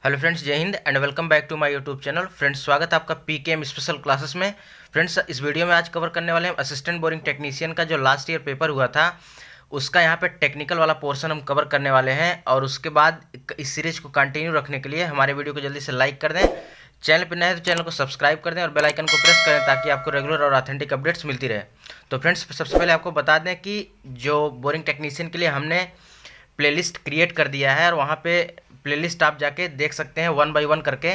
Hello friends, जय हिंद and welcome back to my YouTube channel. Friends, स्वागत है आपका पीकेएम स्पेशल क्लासेस में। फ्रेंड्स, इस वीडियो में आज कवर करने वाले हैं असिस्टेंट बोरिंग टेक्नीशियन का जो लास्ट ईयर पेपर हुआ था उसका यहाँ पे टेक्निकल वाला पोर्शन हम कवर करने वाले हैं। और उसके बाद इस सीरीज को कंटिन्यू रखने के लिए हमारे वीडियो को जल्दी से लाइक कर दें, चैनल पर नए हैं तो चैनल को सब्सक्राइब कर दें और बेल आइकन को प्रेस करें ताकि आपको रेगुलर और ऑथेंटिक अपडेट्स मिलती रहे। तो फ्रेंड्स, सबसे पहले आपको बता दें कि जो बोरिंग टेक्नीशियन के लिए हमने प्लेलिस्ट क्रिएट कर दिया है और वहाँ पे प्लेलिस्ट आप जाके देख सकते हैं 1 बाय 1 करके।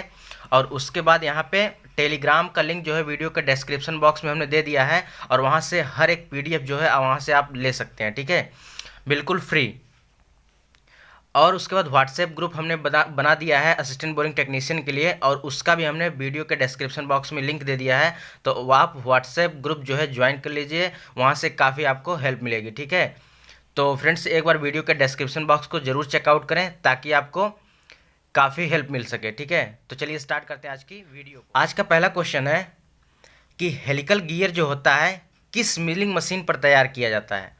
और उसके बाद यहाँ पे टेलीग्राम का लिंक जो है वीडियो के डिस्क्रिप्शन बॉक्स में हमने दे दिया है और वहाँ से हर एक पीडीएफ जो है वहाँ से आप ले सकते हैं, ठीक है, बिल्कुल फ्री। और उसके बाद व्हाट्सएप ग्रुप हमने बना दिया है असिस्टेंट बोरिंग टेक्नीशियन के लिए और उसका भी हमने वीडियो के डिस्क्रिप्शन बॉक्स में लिंक दे दिया है। तो आप व्हाट्सएप ग्रुप जो है ज्वाइन कर लीजिए, वहाँ से काफ़ी आपको हेल्प मिलेगी, ठीक है। तो फ्रेंड्स, एक बार वीडियो के डिस्क्रिप्शन बॉक्स को जरूर चेकआउट करें ताकि आपको काफ़ी हेल्प मिल सके, ठीक है। तो चलिए स्टार्ट करते हैं आज की वीडियो को। आज का पहला क्वेश्चन है कि हेलिकल गियर जो होता है किस मिलिंग मशीन पर तैयार किया जाता है।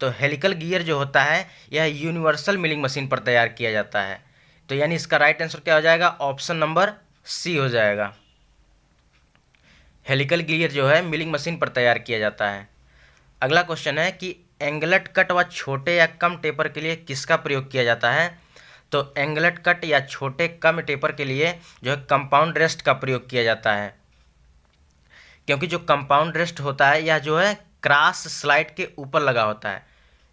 तो हेलिकल गियर जो होता है यह यूनिवर्सल मिलिंग मशीन पर तैयार किया जाता है। तो यानी इसका राइट आंसर क्या हो जाएगा? ऑप्शन नंबर सी हो जाएगा। हेलिकल गियर जो है मिलिंग मशीन पर तैयार किया जाता है। अगला क्वेश्चन है कि एंगलेट कट व छोटे या कम टेपर के लिए किसका प्रयोग किया जाता है। तो एंगलेट कट या छोटे कम टेपर के लिए जो है कंपाउंड रेस्ट का प्रयोग किया जाता है, क्योंकि जो कंपाउंड रेस्ट होता है यह जो है क्रॉस स्लाइड के ऊपर लगा होता है।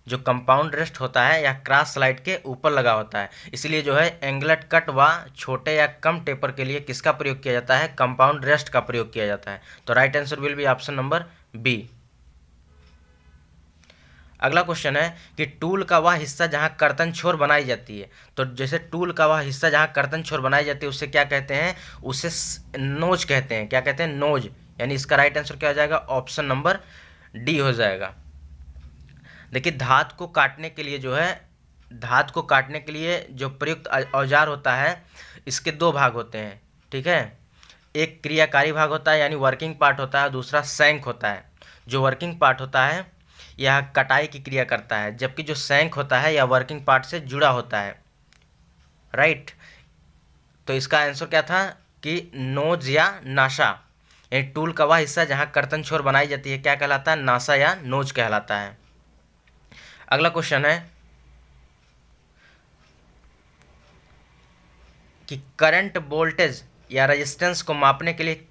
जो कंपाउंड रेस्ट होता है या क्रॉस स्लाइड के ऊपर लगा होता है, इसलिए जो है एंगलेट कट व छोटे या कम टेपर के लिए किसका प्रयोग किया जाता है? कंपाउंड रेस्ट का प्रयोग किया जाता है। तो right answer will be option number B. अगला क्वेश्चन है कि टूल का वह हिस्सा जहां कर्तन छोर बनाई जाती है। तो जैसे टूल का वह हिस्सा जहां कर्तन छोर बनाई जाती है उसे क्या कहते हैं? उसे नोज कहते हैं। क्या कहते हैं? नोज। यानी इसका राइट आंसर क्या हो जाएगा? ऑप्शन नंबर डी हो जाएगा। देखिए, धात को काटने के लिए जो है धात को काटने के लिए जो प्रयुक्त औजार होता है इसके दो भाग होते हैं, ठीक है। एक क्रियाकारी भाग होता है यानी वर्किंग पार्ट होता है, दूसरा सैंक होता है। जो वर्किंग पार्ट होता है यह कटाई की क्रिया करता है, जबकि जो सैंक होता है यह वर्किंग पार्ट से जुड़ा होता है, राइट। तो इसका आंसर क्या था कि नोज या नासा। यानी टूल का वह हिस्सा जहां कर्तन छोर बनाई जाती है क्या कहलाता है? नासा या नोज कहलाता है। अगला क्वेश्चन है कि करंट वोल्टेज या रेजिस्टेंस को मापने के लिए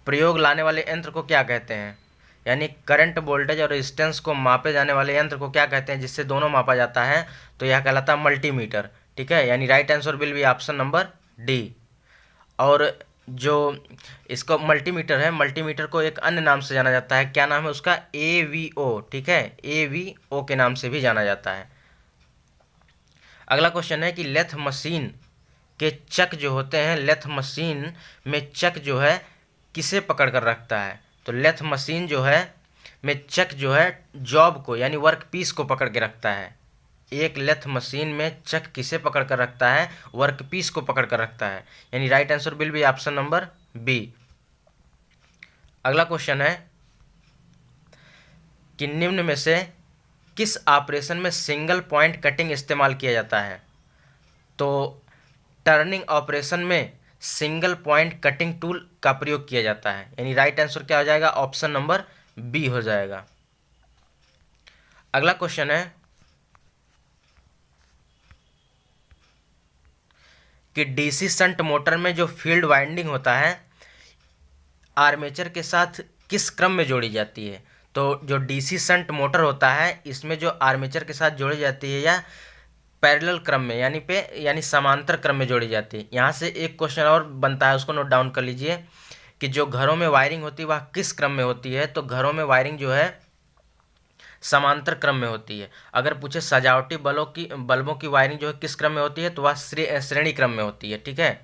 प्रयोग लाने वाले यंत्र को क्या कहते हैं? यानी करंट वोल्टेज और रेजिस्टेंस को मापे जाने वाले यंत्र को क्या कहते हैं जिससे दोनों मापा जाता है? तो यह कहलाता है मल्टीमीटर, ठीक है। यानी right answer will be option number D. और जो इसको मल्टीमीटर है, मल्टीमीटर को एक अन्य नाम से जाना जाता है। क्या नाम है उसका? AVO, ठीक है, AVO के नाम से भी जाना जाता है। अगला क्वेश्चन है कि लेथ मशीन के चक जो होते हैं, लेथ मशीन में चक जो है किसे पकड़ कर रखता है? तो लेथ मशीन जो है में चक जो है जॉब को यानी वर्क पीस को पकड़ के रखता है। एक लेथ मशीन में चक किसे पकड़ कर रखता है? वर्क पीस को पकड़ कर रखता है। यानी right answer will be option number B. अगला क्वेश्चन है कि निम्न में से किस ऑपरेशन में सिंगल पॉइंट कटिंग इस्तेमाल किया जाता है? तो टर्निंग ऑपरेशन में सिंगल पॉइंट कटिंग टूल का प्रयोग किया जाता है। यानी राइट आंसर क्या हो जाएगा? ऑप्शन नंबर बी हो जाएगा। अगला क्वेश्चन है कि डीसी शंट मोटर में जो फील्ड वाइंडिंग होता है आर्मेचर के साथ किस क्रम में जोड़ी जाती है? तो जो डीसी शंट मोटर होता है इसमें जो आर्मेचर के साथ जोड़ी जाती है या पैरेलल क्रम में यानी समांतर क्रम में जोड़ी जाती है। यहाँ से एक क्वेश्चन और बनता है, उसको नोट डाउन कर लीजिए कि जो घरों में वायरिंग होती है वह किस क्रम में होती है? तो घरों में वायरिंग जो है समांतर क्रम में होती है। अगर पूछे सजावटी बल्बों की वायरिंग जो है किस क्रम में होती है तो वह श्रेणी क्रम में होती है, ठीक है।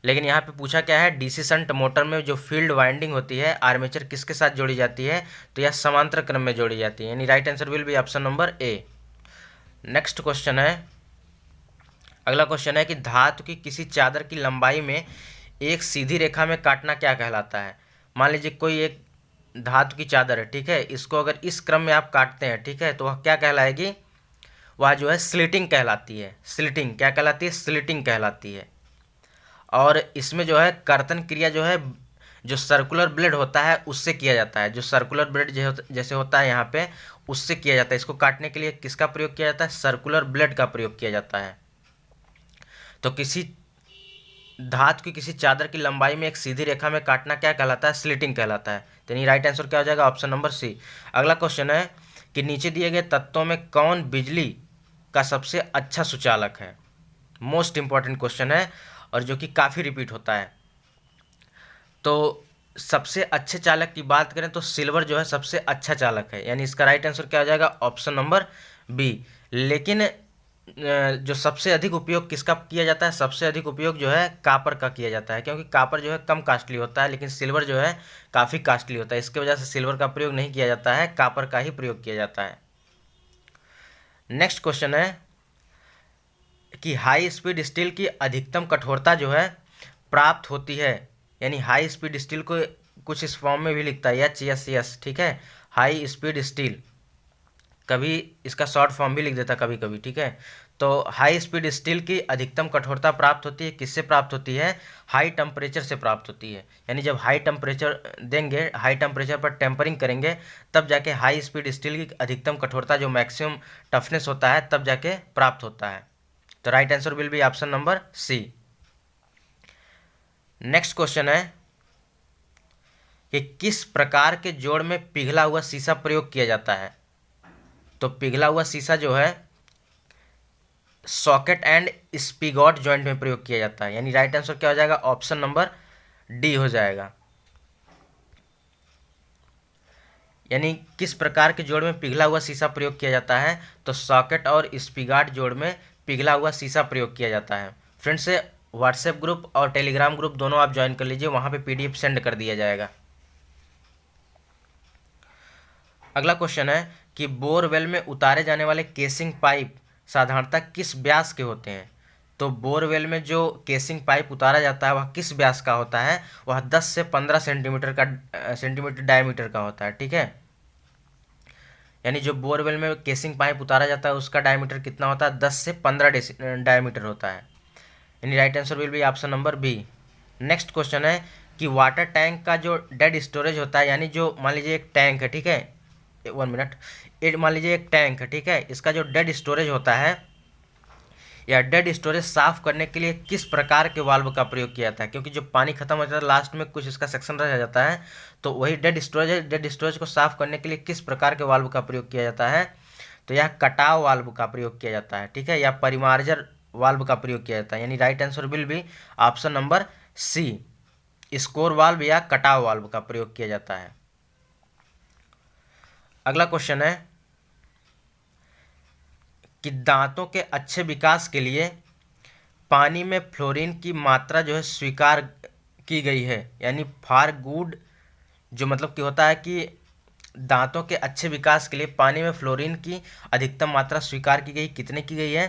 लेकिन यहाँ पे पूछा क्या है? डीसी शंट मोटर में जो फील्ड वाइंडिंग होती है आर्मेचर किसके साथ जोड़ी जाती है? तो यह समांतर क्रम में जोड़ी जाती है। यानी right answer will be option number A. Next question है, अगला क्वेश्चन है कि धातु की किसी चादर की लंबाई में एक सीधी रेखा में काटना क्या कहलाता है? मान लीजिए कोई एक धातु की चादर है, ठीक है, इसको अगर इस क्रम में आप काटते हैं, ठीक है, तो वह क्या कहलाएगी? वह जो है स्लिटिंग कहलाती है। स्लिटिंग क्या कहलाती है? स्लिटिंग कहलाती है। और इसमें जो है कर्तन क्रिया जो है जो सर्कुलर ब्लेड होता है उससे किया जाता है। जो सर्कुलर ब्लेड जैसे होता है यहाँ पे, उससे किया जाता है। इसको काटने के लिए किसका प्रयोग किया जाता है? सर्कुलर ब्लेड का प्रयोग किया जाता है। तो किसी धातु की किसी चादर की लंबाई में एक सीधी रेखा में काटना क्या कहलाता है? स्लिटिंग कहलाता है। तो यानी राइट आंसर क्या हो जाएगा? Option number C. अगला क्वेश्चन है कि नीचे दिए गए तत्वों में कौन बिजली का सबसे अच्छा सुचालक है? मोस्ट इंपॉर्टेंट क्वेश्चन है और जो कि काफ़ी रिपीट होता है। तो सबसे अच्छे चालक की बात करें तो सिल्वर जो है सबसे अच्छा चालक है, यानी इसका राइट आंसर क्या हो जाएगा? Option number B. लेकिन जो सबसे अधिक उपयोग किसका किया जाता है? सबसे अधिक उपयोग जो है कापर का किया जाता है, क्योंकि कापर जो है कम कास्टली होता है, लेकिन सिल्वर जो है काफ़ी कास्टली होता है। इसके वजह से सिल्वर का प्रयोग नहीं किया जाता है, कापर का ही प्रयोग किया जाता है। नेक्स्ट क्वेश्चन है कि हाई स्पीड स्टील की अधिकतम कठोरता जो है प्राप्त होती है, यानी हाई स्पीड स्टील को कुछ इस फॉर्म में भी लिखता है HSS, ठीक है, हाई स्पीड स्टील, कभी इसका शॉर्ट फॉर्म भी लिख देता कभी कभी, ठीक है। तो हाई स्पीड स्टील की अधिकतम कठोरता प्राप्त होती है किससे प्राप्त होती है? हाई टेम्परेचर से प्राप्त होती है। यानी जब हाई टेम्परेचर देंगे, हाई टेम्परेचर पर टेम्परिंग करेंगे, तब जाके हाई स्पीड स्टील की अधिकतम कठोरता जो मैक्सिमम टफनेस होता है तब जाके प्राप्त होता है। तो right answer will be option number C. Next question है कि किस प्रकार के जोड़ में पिघला हुआ शीशा प्रयोग किया जाता है? तो पिघला हुआ शीशा जो है सॉकेट एंड स्पिगॉट जॉइंट में प्रयोग किया जाता है, यानी राइट आंसर क्या हो जाएगा? ऑप्शन नंबर डी हो जाएगा। यानी किस प्रकार के जोड़ में पिघला हुआ शीशा प्रयोग किया जाता है? तो सॉकेट और स्पिगॉट जोड़ में पिघला हुआ शीशा प्रयोग किया जाता है। फ्रेंड्स, व्हाट्सएप ग्रुप और टेलीग्राम ग्रुप दोनों आप ज्वाइन कर लीजिए, वहाँ पे PDF सेंड कर दिया जाएगा। अगला क्वेश्चन है कि बोरवेल में उतारे जाने वाले केसिंग पाइप साधारणतः किस व्यास के होते हैं? तो बोरवेल में जो केसिंग पाइप उतारा जाता है वह किस व्यास का होता है? वह 10 से 15 सेंटीमीटर डायमीटर का होता है, ठीक है। यानी जो बोरवेल में केसिंग पाइप उतारा जाता है उसका डायमीटर कितना होता है? 10 से 15 डायमीटर होता है, यानी right answer will be option number B. Next question है कि वाटर टैंक का जो डेड स्टोरेज होता है, यानी जो मान लीजिए एक टैंक है, ठीक है, 1 मिनट, मान लीजिए एक टैंक है, ठीक है, इसका जो डेड स्टोरेज होता है या डेड स्टोरेज साफ करने के लिए किस प्रकार के वाल्व का प्रयोग किया जाता है? क्योंकि जो पानी खत्म हो जाता है लास्ट में कुछ इसका सेक्शन रह जाता है, तो वही डेड स्टोरेज है। डेड स्टोरेज को साफ करने के लिए किस प्रकार के वाल्व का प्रयोग किया जाता है? तो यह कटाव वाल्व का प्रयोग किया जाता है, ठीक है, या परिमार्जर वाल्व का प्रयोग किया जाता है, यानी right answer will be option number C, scour valve या कटाव वाल्व का प्रयोग किया जाता है। अगला क्वेश्चन है कि दांतों के अच्छे विकास के लिए पानी में फ्लोरीन की मात्रा जो है स्वीकार की गई है, यानी फॉर गुड, जो मतलब कि होता है कि दांतों के अच्छे विकास के लिए पानी में फ्लोरीन की अधिकतम मात्रा स्वीकार की गई, कितने की गई है?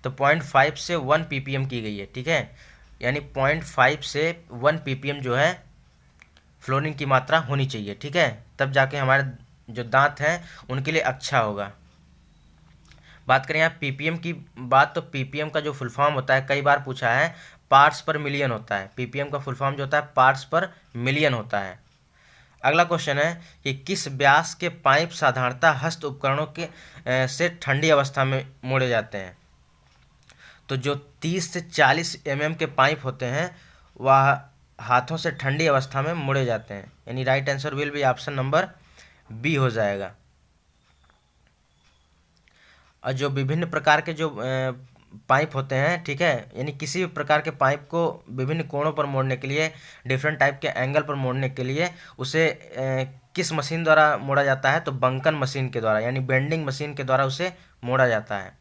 तो 0.5 से 1 ppm की गई है, ठीक है, यानी 0.5 से 1 ppm जो है फ्लोरीन की मात्रा होनी चाहिए, ठीक है, तब जाके हमारे जो दांत हैं उनके लिए अच्छा होगा। बात करें यहाँ ppm की बात, तो ppm का जो फुल फॉर्म होता है कई बार पूछा है, पार्ट्स पर मिलियन होता है। ppm का फुल फॉर्म जो होता है पार्ट्स पर मिलियन होता है। अगला क्वेश्चन है कि किस व्यास के पाइप साधारणतः हस्त उपकरणों के से ठंडी अवस्था में मोड़े जाते हैं? तो जो 30 से 40 mm के पाइप होते हैं वह हाथों से ठंडी अवस्था में मोड़े जाते हैं, यानी right answer will be option number B हो जाएगा। और जो विभिन्न प्रकार के जो पाइप होते हैं, ठीक है, यानी किसी भी प्रकार के पाइप को विभिन्न कोणों पर मोड़ने के लिए, डिफरेंट टाइप के एंगल पर मोड़ने के लिए उसे किस मशीन द्वारा मोड़ा जाता है? तो बंकन मशीन के द्वारा, यानी बेंडिंग मशीन के द्वारा उसे मोड़ा जाता है।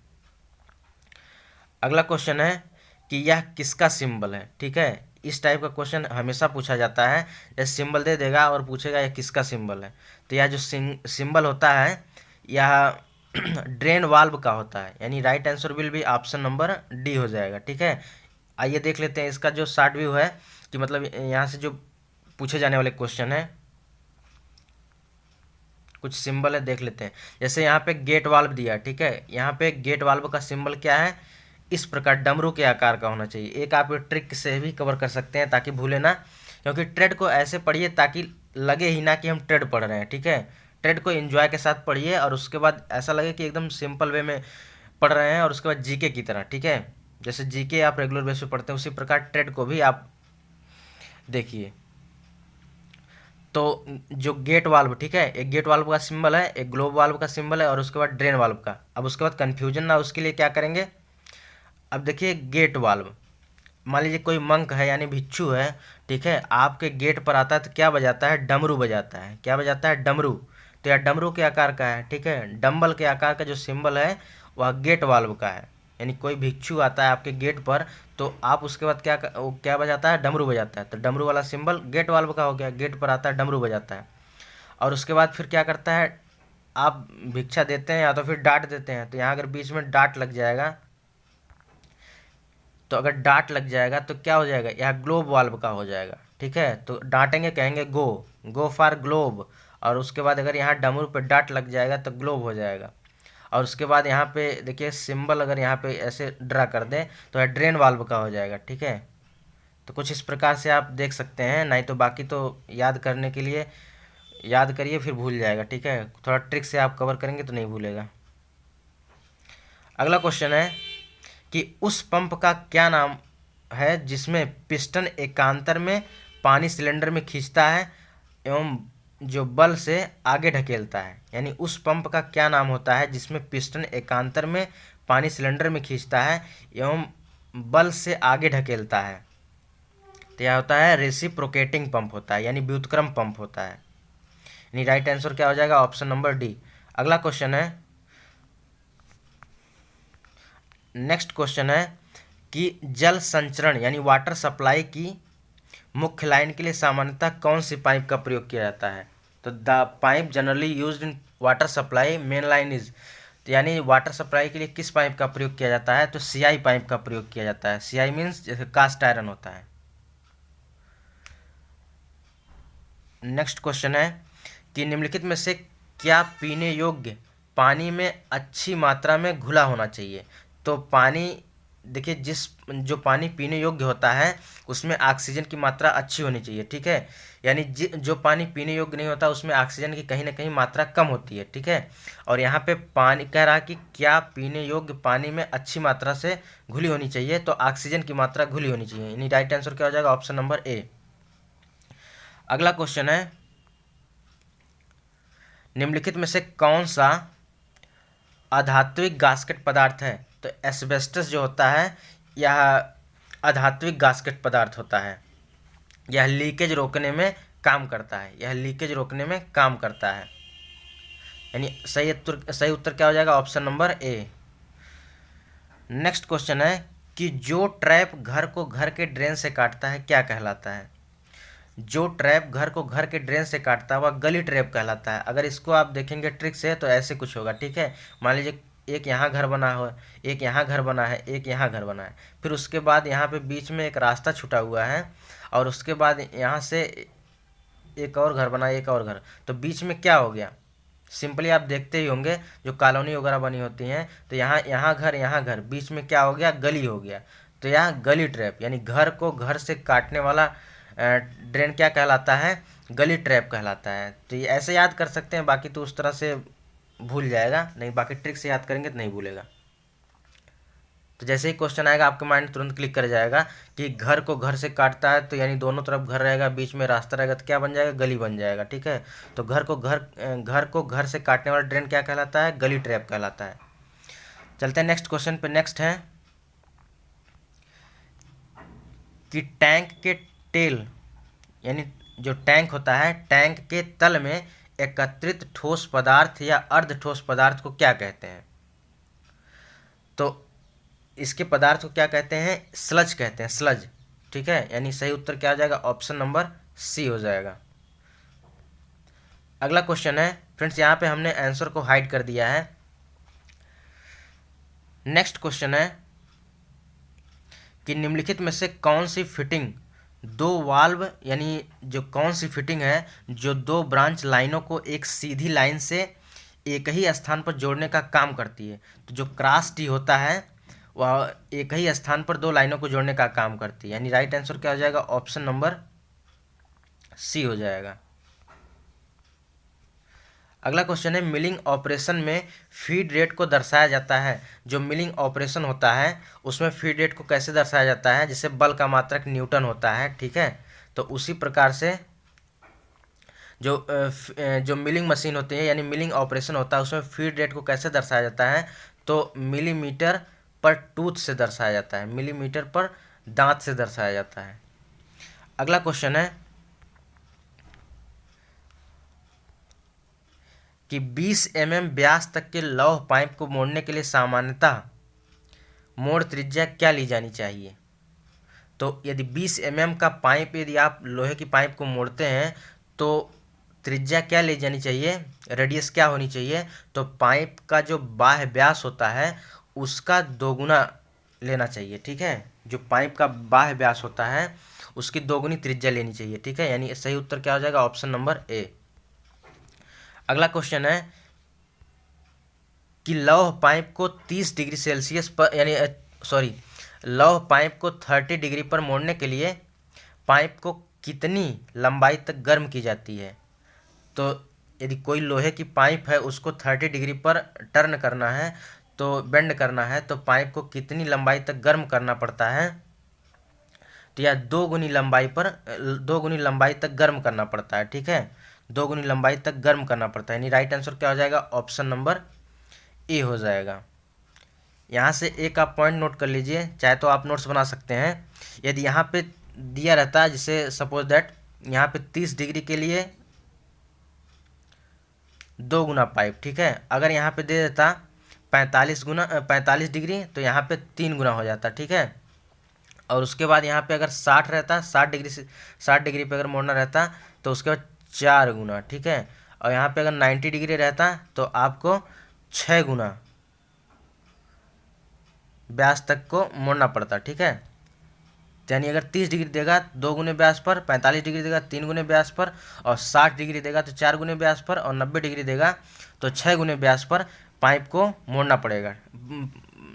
अगला क्वेश्चन है कि यह किसका सिंबल है, ठीक है, इस टाइप का क्वेश्चन हमेशा पूछा जाता है, यह सिंबल दे देगा और पूछेगा यह किसका सिंबल है। तो यह जो सिंबल होता है यह ड्रेन वाल्व का होता है, यानी right answer will be option number D हो जाएगा, ठीक है। आइए देख लेते हैं इसका जो शॉर्ट व्यू है कि मतलब यहाँ से जो पूछे जाने वाले क्वेश्चन है। कुछ सिंबल है, देख लेते हैं। जैसे यहाँ पे गेट वाल्व दिया, ठीक है, यहाँ पे गेट वाल्व का सिंबल क्या है, इस प्रकार डमरू के आकार का होना चाहिए। एक आप ट्रिक से भी कवर कर सकते हैं ताकि भूले ना, क्योंकि ट्रेड को ऐसे पढ़िए ताकि लगे ही ना कि हम ट्रेड पढ़ रहे हैं, ठीक है। ट्रेड को एंजॉय के साथ पढ़िए और उसके बाद ऐसा लगे कि एकदम सिंपल वे में पढ़ रहे हैं, और उसके बाद जीके की तरह, ठीक है। जैसे जीके आप रेगुलर बेस पे पढ़ते हैं उसी प्रकार ट्रेड को भी आप देखिए। तो जो गेट वाल्व, ठीक है, एक गेट वाल्व का सिंबल है, एक ग्लोब वाल्व का सिंबल है, और उसके बाद ड्रेन वाल्व का। अब उसके बाद कन्फ्यूजन ना, उसके लिए क्या करेंगे, अब देखिए गेट वाल्व, मान लीजिए कोई मंक है यानी भिक्षु है, ठीक है, आपके गेट पर आता है तो क्या बजाता है, डमरू बजाता है। क्या बजाता है, डमरू। तो यह डमरू के आकार का है, ठीक है। डम्बल के आकार का जो सिंबल है वह गेट वाल्व का है, यानी कोई भिक्षु आता है आपके गेट पर तो आप उसके बाद वो क्या बजाता है, डमरू बजाता है। तो डमरू वाला सिंबल गेट वाल्व का हो गया, गेट पर आता है डमरू बजाता है। और उसके बाद फिर क्या करता है, आप भिक्षा देते हैं या तो फिर डांट देते हैं, तो यहाँ अगर बीच में डांट लग जाएगा, तो अगर डांट लग जाएगा तो क्या हो जाएगा, यह ग्लोब वाल्व का हो जाएगा, ठीक है। तो डांटेंगे, कहेंगे गो, गो फॉर ग्लोब, और उसके बाद अगर यहाँ डमरू पे डांट लग जाएगा तो ग्लोब हो जाएगा। और उसके बाद यहाँ पे देखिए सिंबल अगर यहाँ पे ऐसे ड्रा कर दें तो यह ड्रेन वाल्व का हो जाएगा, ठीक है। तो कुछ इस प्रकार से आप देख सकते हैं, नहीं तो बाकी तो याद करने के लिए याद करिए फिर भूल जाएगा, ठीक है। थोड़ा ट्रिक से आप कवर करेंगे तो नहीं भूलेगा। अगला क्वेश्चन है कि उस पंप का क्या नाम है जिसमें पिस्टन एकांतर में पानी सिलेंडर में खींचता है एवं जो बल से आगे ढकेलता है। यानी उस पंप का क्या नाम होता है जिसमें पिस्टन एकांतर में पानी सिलेंडर में खींचता है एवं बल से आगे ढकेलता है। तो यह होता है रेसिप्रोकेटिंग पंप होता है, यानी व्युत्क्रम पंप होता है। यानी राइट आंसर क्या हो जाएगा, ऑप्शन नंबर डी। अगला क्वेश्चन है, नेक्स्ट क्वेश्चन है कि जल संचरण यानी वाटर सप्लाई की मुख्य लाइन के लिए सामान्यतः कौन सी पाइप का प्रयोग किया जाता है। तो the pipe generally used in water supply main line is, तो यानी वाटर सप्लाई के लिए किस पाइप का प्रयोग किया जाता है, तो सीआई पाइप का प्रयोग किया जाता है। सीआई मीन्स जैसे कास्ट आयरन होता है। नेक्स्ट क्वेश्चन है कि निम्नलिखित में से क्या पीने योग्य पानी में अच्छी मात्रा में घुला होना चाहिए। तो पानी देखिए, जो पानी पीने योग्य होता है उसमें ऑक्सीजन की मात्रा अच्छी होनी चाहिए, ठीक है। यानी जो पानी पीने योग्य नहीं होता उसमें ऑक्सीजन की कहीं ना कहीं मात्रा कम होती है, ठीक है। और यहाँ पे पानी कह रहा है कि क्या पीने योग्य पानी में अच्छी मात्रा से घुली होनी चाहिए, तो ऑक्सीजन की मात्रा घुली होनी चाहिए। यानी राइट आंसर क्या हो जाएगा, ऑप्शन नंबर ए। अगला क्वेश्चन है, निम्नलिखित में से कौन सा अधात्विक गास्केट पदार्थ है। तो एस्बेस्टस जो होता है यह अधात्विक गास्केट पदार्थ होता है। यह लीकेज रोकने में काम करता है, यह लीकेज रोकने में काम करता है। यानी सही उत्तर क्या हो जाएगा, option number A. Next question है कि जो ट्रैप घर को घर के ड्रेन से काटता है क्या कहलाता है। जो ट्रैप घर को घर के ड्रेन से काटता है वह गली ट्रैप कहलाता है। अगर इसको आप देखेंगे ट्रिक से तो ऐसे कुछ होगा, ठीक है। मान लीजिए एक यहाँ घर बना हो, एक यहाँ घर बना है, एक यहाँ घर बना है, फिर उसके बाद यहाँ पे बीच में एक रास्ता छूटा हुआ है, और उसके बाद यहाँ से एक और घर बना है, एक और घर, तो बीच में क्या हो गया, सिंपली आप देखते ही होंगे जो कॉलोनी वगैरह बनी होती हैं, तो यहाँ घर, बीच में क्या हो गया, गली हो गया। तो यहाँ गली ट्रैप यानी घर को घर से काटने वाला ड्रेन क्या कहलाता है, गली ट्रैप कहलाता है। तो ये ऐसे याद कर सकते हैं, बाकी तो उस तरह से भूल जाएगा, नहीं बाकी ट्रिक से याद करेंगे तो नहीं भूलेगा। तो जैसे ही क्वेश्चन आएगा आपके माइंड तुरंत क्लिक कर जाएगा कि घर को घर से काटता है, तो यानी दोनों तरफ घर रहेगा, बीच में रास्ता रहेगा, तो क्या बन जाएगा, गली बन जाएगा, ठीक है। तो घर को घर से काटने वाला ड्रेन क्या कहलाता है, गली ट्रैप कहलाता है। चलते हैं नेक्स्ट क्वेश्चन पे। नेक्स्ट है कि टैंक के टेल यानी जो टैंक होता है, टैंक के तल में एकत्रित ठोस पदार्थ या अर्ध ठोस पदार्थ को क्या कहते हैं। तो इसके पदार्थ को क्या कहते हैं, स्लज कहते हैं, स्लज, ठीक है। यानी सही उत्तर क्या हो जाएगा, ऑप्शन नंबर सी हो जाएगा। अगला क्वेश्चन है फ्रेंड्स, यहाँ पे हमने आंसर को हाइड कर दिया है। नेक्स्ट क्वेश्चन है कि निम्नलिखित में से कौन सी फिटिंग दो वाल्व यानी जो कौन सी फिटिंग है जो दो ब्रांच लाइनों को एक सीधी लाइन से एक ही स्थान पर जोड़ने का काम करती है? तो जो क्रॉस टी होता है वह एक ही स्थान पर दो लाइनों को जोड़ने का काम करती है, यानी राइट आंसर क्या हो जाएगा? ऑप्शन नंबर सी हो जाएगा। अगला क्वेश्चन है, मिलिंग ऑपरेशन में फीड रेट को दर्शाया जाता है। जो मिलिंग ऑपरेशन होता है उसमें फीड रेट को कैसे दर्शाया जाता है? जैसे बल का मात्रक न्यूटन होता है, ठीक है, तो उसी प्रकार से जो मिलिंग मशीन होती है यानी मिलिंग ऑपरेशन होता है उसमें फीड रेट को कैसे दर्शाया जाता है? तो मिलीमीटर पर टूथ से दर्शाया जाता है, मिलीमीटर पर दांत से दर्शाया जाता है। अगला क्वेश्चन है कि 20 mm व्यास तक के लौह पाइप को मोड़ने के लिए सामान्यतः मोड़ त्रिज्या क्या ली जानी चाहिए? तो यदि 20 mm का पाइप यदि आप लोहे की पाइप को मोड़ते हैं तो त्रिज्या क्या ली जानी चाहिए? रेडियस क्या होनी चाहिए? तो पाइप का जो बाह्य व्यास होता है उसका दोगुना लेना चाहिए, ठीक है, जो पाइप का बाह्य व्यास होता है उसकी दोगुनी त्रिज्या लेनी चाहिए, ठीक है, यानी सही उत्तर क्या हो जाएगा? ऑप्शन नंबर ए। अगला क्वेश्चन है कि लौह पाइप को 30 डिग्री सेल्सियस पर यानी लौह पाइप को 30 डिग्री पर मोड़ने के लिए पाइप को कितनी लंबाई तक गर्म की जाती है? तो यदि कोई लोहे की पाइप है उसको 30 डिग्री पर टर्न करना है तो बेंड करना है तो पाइप को कितनी लंबाई तक गर्म करना पड़ता है? तो यह दो गुनी लंबाई तक गर्म करना पड़ता है, ठीक है, 2 गुनी लंबाई तक गर्म करना पड़ता है, यानी राइट आंसर क्या हो जाएगा? ऑप्शन नंबर ए हो जाएगा। यहाँ से एक आप पॉइंट नोट कर लीजिए, चाहे तो आप नोट्स बना सकते हैं। यदि यहाँ पे दिया रहता है जैसे सपोज दैट यहाँ पे 30 डिग्री के लिए 2 गुना पाइप, ठीक है, अगर यहाँ पे दे देता 45 डिग्री तो यहाँ पे 3 गुना हो जाता, ठीक है, और उसके बाद यहाँ पे अगर 60 रहता 60 डिग्री पे अगर मोड़ना रहता तो उसके बाद 4 गुना, ठीक है, और यहाँ पे अगर 90 डिग्री रहता तो आपको 6 गुना व्यास तक को मोड़ना पड़ता, ठीक है, यानी अगर 30 डिग्री देगा 2 गुने व्यास पर, 45 डिग्री देगा 3 गुने व्यास पर, और 60 डिग्री देगा तो 4 गुने व्यास पर, और 90 डिग्री देगा तो 6 गुने व्यास पर पाइप को मोड़ना पड़ेगा,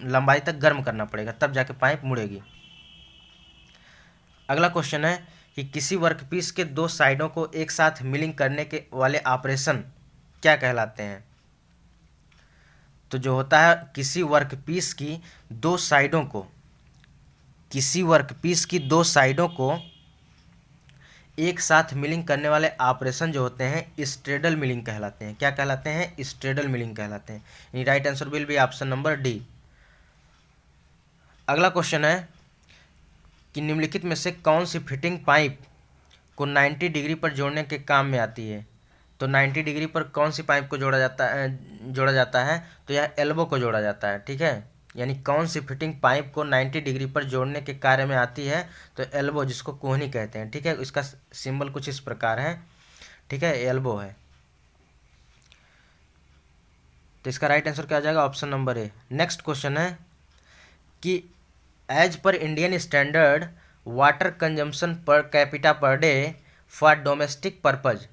लंबाई तक गर्म करना पड़ेगा, तब जाके पाइप मुड़ेगी। अगला क्वेश्चन है कि किसी वर्कपीस के दो साइडों को एक साथ मिलिंग करने के वाले ऑपरेशन क्या कहलाते हैं? तो जो होता है किसी वर्कपीस की दो साइडों को एक साथ मिलिंग करने वाले ऑपरेशन जो होते हैं स्ट्रेडल मिलिंग कहलाते हैं। क्या कहलाते हैं? स्ट्रेडल मिलिंग कहलाते हैं, यानी right answer will be option number D. अगला क्वेश्चन है कि निम्नलिखित में से कौन सी फिटिंग पाइप को 90 डिग्री पर जोड़ने के काम में आती है? तो 90 डिग्री पर कौन सी पाइप को जोड़ा जाता है? तो यह एल्बो को जोड़ा जाता है, ठीक है, यानी कौन सी फिटिंग पाइप को 90 डिग्री पर जोड़ने के कार्य में आती है? तो एल्बो, जिसको कोहनी कहते हैं, ठीक है, इसका सिंबल कुछ इस प्रकार है, ठीक है, एल्बो है, तो इसका राइट आंसर क्या आ जाएगा? Option number A. Next question है कि as per Indian standard water consumption per capita per day for domestic purpose,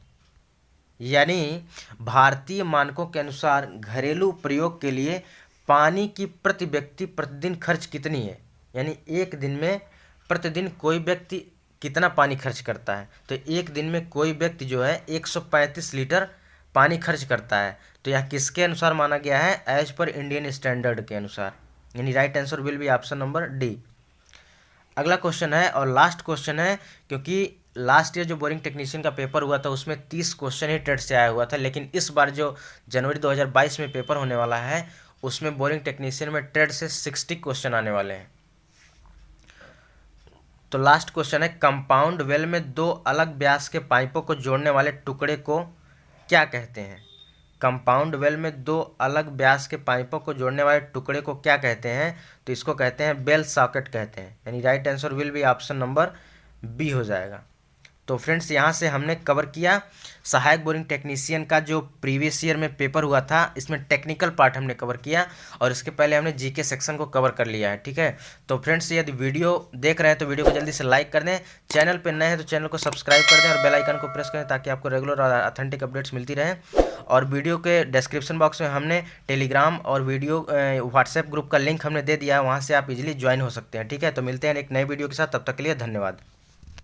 यानी भारतीय मानकों के अनुसार घरेलू प्रयोग के लिए पानी की प्रति व्यक्ति प्रतिदिन खर्च कितनी है? यानी एक दिन में प्रतिदिन कोई व्यक्ति कितना पानी खर्च करता है? तो एक दिन में कोई व्यक्ति जो है 135 लीटर पानी खर्च करता है, तो यह किसके अनुसार माना गया है? एज पर इंडियन स्टैंडर्ड के अनुसार, यानी right answer will be option number D. अगला क्वेश्चन है और लास्ट क्वेश्चन है, क्योंकि लास्ट ईयर जो बोरिंग टेक्नीशियन का पेपर हुआ था उसमें 30 क्वेश्चन ही टेट से आया हुआ था, लेकिन इस बार जो जनवरी 2022 में पेपर होने वाला है उसमें बोरिंग टेक्नीशियन में ट्रेड से 60 क्वेश्चन आने वाले हैं। तो लास्ट क्वेश्चन है, कंपाउंड वेल में दो अलग व्यास के पाइपों को जोड़ने वाले टुकड़े को क्या कहते हैं? कंपाउंड वेल में दो अलग व्यास के पाइपों को जोड़ने वाले टुकड़े को क्या कहते हैं? तो इसको कहते हैं बेल सॉकेट कहते हैं, यानी right answer will be option number B हो जाएगा। तो फ्रेंड्स यहाँ से हमने कवर किया सहायक बोरिंग टेक्नीशियन का जो प्रीवियस ईयर में पेपर हुआ था, इसमें टेक्निकल पार्ट हमने कवर किया और इसके पहले हमने जीके सेक्शन को कवर कर लिया है। ठीक है, तो फ्रेंड्स यदि वीडियो देख रहे हैं तो वीडियो को जल्दी से लाइक कर दें, चैनल पर नए हैं तो चैनल को सब्सक्राइब कर दें और बेल आइकन को प्रेस करें ताकि आपको रेगुलर और ऑथेंटिक अपडेट्स मिलती रहे। और वीडियो के डिस्क्रिप्शन बॉक्स में हमने टेलीग्राम और वीडियो व्हाट्सएप ग्रुप का लिंक हमने दे दिया है, वहाँ से आप इजीली ज्वाइन हो सकते हैं। ठीक है, तो मिलते हैं एक नए वीडियो के साथ, तब तक के लिए धन्यवाद।